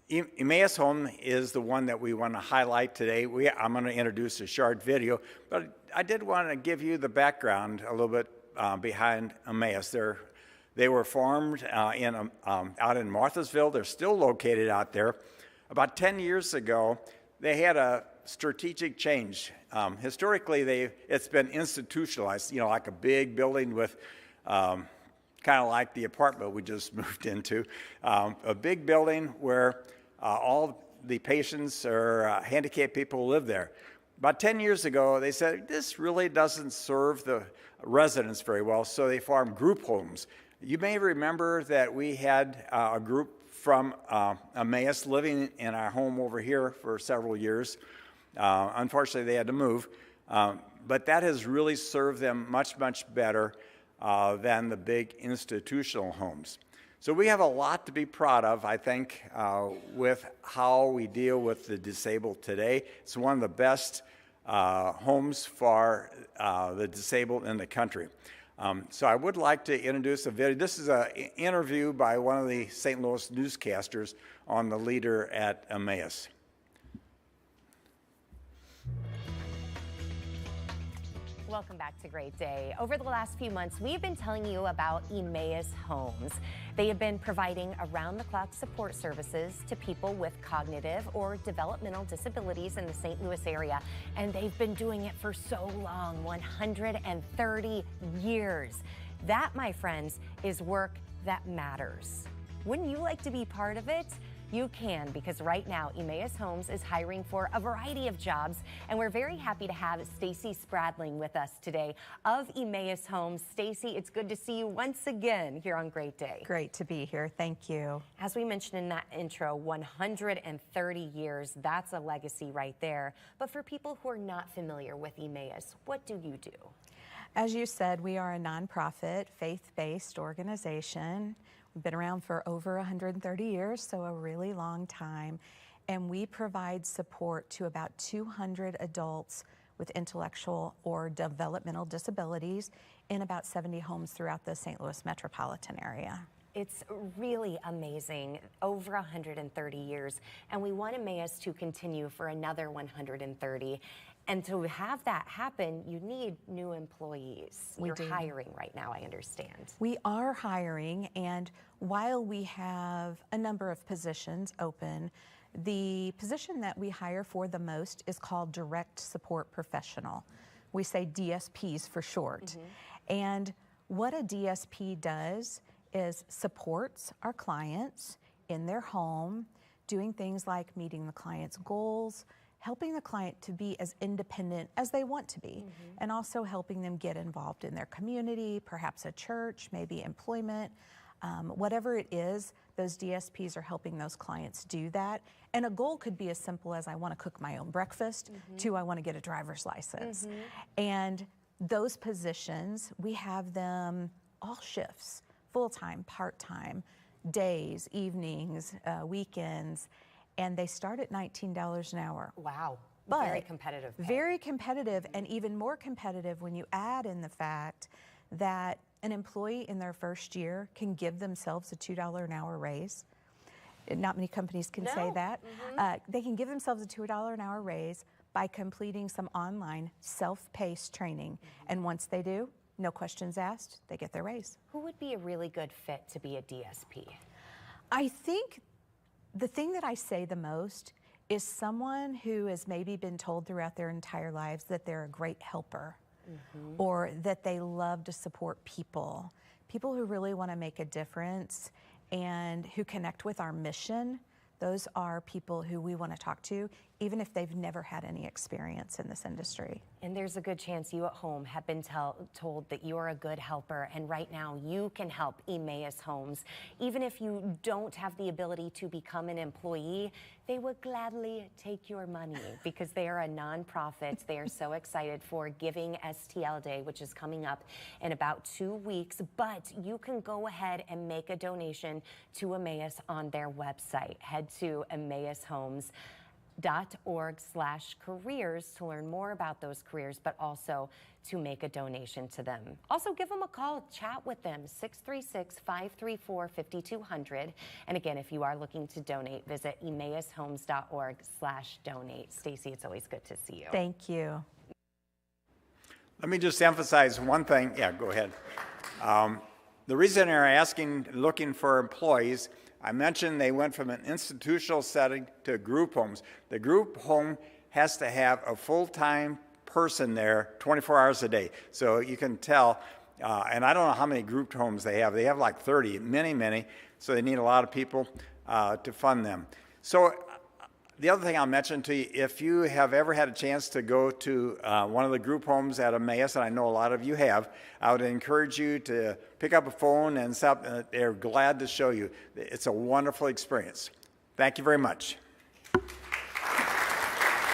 Emmaus Home is the one that we want to highlight today. I'm going to introduce a short video, but I did want to give you the background a little bit behind Emmaus. They were formed out in Marthasville. They're still located out there. About 10 years ago, they had a strategic change. Historically, it's been institutionalized, like a big building with kind of like the apartment we just moved into, a big building where all the patients or handicapped people live there. About 10 years ago, they said, this really doesn't serve the residents very well, so they formed group homes. You may remember that we had a group from Emmaus living in our home over here for several years. Unfortunately, they had to move, but that has really served them much, much better than the big institutional homes. So we have a lot to be proud of, I think, with how we deal with the disabled today. It's one of the best homes for the disabled in the country. So I would like to introduce a video. This is an interview by one of the St. Louis newscasters on the leader at Emmaus. Welcome back to Great Day. Over the last few months, we've been telling you about Emmaus Homes. They have been providing around-the-clock support services to people with cognitive or developmental disabilities in the St. Louis area, and they've been doing it for so long, 130 years. That, my friends, is work that matters. Wouldn't you like to be part of it? You can, because right now Emmaus Homes is hiring for a variety of jobs, and we're very happy to have Stacy Spradling with us today of Emmaus Homes. Stacy, it's good to see you once again here on Great Day. Great to be here. Thank you. As we mentioned in that intro, 130 years, that's a legacy right there. But for people who are not familiar with Emmaus, what do you do? As you said, we are a nonprofit, faith-based organization. We've been around for over 130 years, so a really long time. And we provide support to about 200 adults with intellectual or developmental disabilities in about 70 homes throughout the St. Louis metropolitan area. It's really amazing, over 130 years, and we want Emmaus to continue for another 130. And to have that happen, you need new employees. You're hiring right now, I understand. We are hiring, and while we have a number of positions open, the position that we hire for the most is called Direct Support Professional. We say DSPs for short. And what a DSP does is supports our clients in their home, doing things like meeting the client's goals, helping the client to be as independent as they want to be, and also helping them get involved in their community, perhaps a church, maybe employment, whatever it is, those DSPs are helping those clients do that. And a goal could be as simple as I want to cook my own breakfast to I want to get a driver's license. And those positions, we have them all shifts, full-time, part-time, days, evenings, weekends, and they start at $19 an hour. Wow, but very competitive pay. Very competitive, and even more competitive when you add in the fact that an employee in their first year can give themselves a $2 an hour raise. Not many companies can say that. They can give themselves a $2 an hour raise by completing some online self-paced training. And once they do, no questions asked, they get their raise. Who would be a really good fit to be a DSP? I think the thing that I say the most is someone who has maybe been told throughout their entire lives that they're a great helper, or that they love to support people who really want to make a difference and who connect with our mission. Those are people who we want to talk to, even if they've never had any experience in this industry. And there's a good chance you at home have been told that you're a good helper, and right now you can help Emmaus Homes. Even if you don't have the ability to become an employee, they would gladly take your money because they are a nonprofit. They are so excited for Giving STL Day, which is coming up in about 2 weeks, but you can go ahead and make a donation to Emmaus on their website. Head to Emmaus Homes. emmaus.org/careers to learn more about those careers, but also to make a donation to them. Also, give them a call, chat with them, 636-534-5200. And again, if you are looking to donate, visit emmaushomes.org/donate. Stacy, it's always good to see you. Thank you. Let me just emphasize one thing. Yeah, go ahead. The reason they're looking for employees, I mentioned they went from an institutional setting to group homes. The group home has to have a full-time person there 24 hours a day. So you can tell, and I don't know how many group homes they have. They have like 30, many. So they need a lot of people to fund them. So the other thing I'll mention to you, if you have ever had a chance to go to one of the group homes at Emmaus, and I know a lot of you have, I would encourage you to pick up a phone and they're glad to show you. It's a wonderful experience. Thank you very much.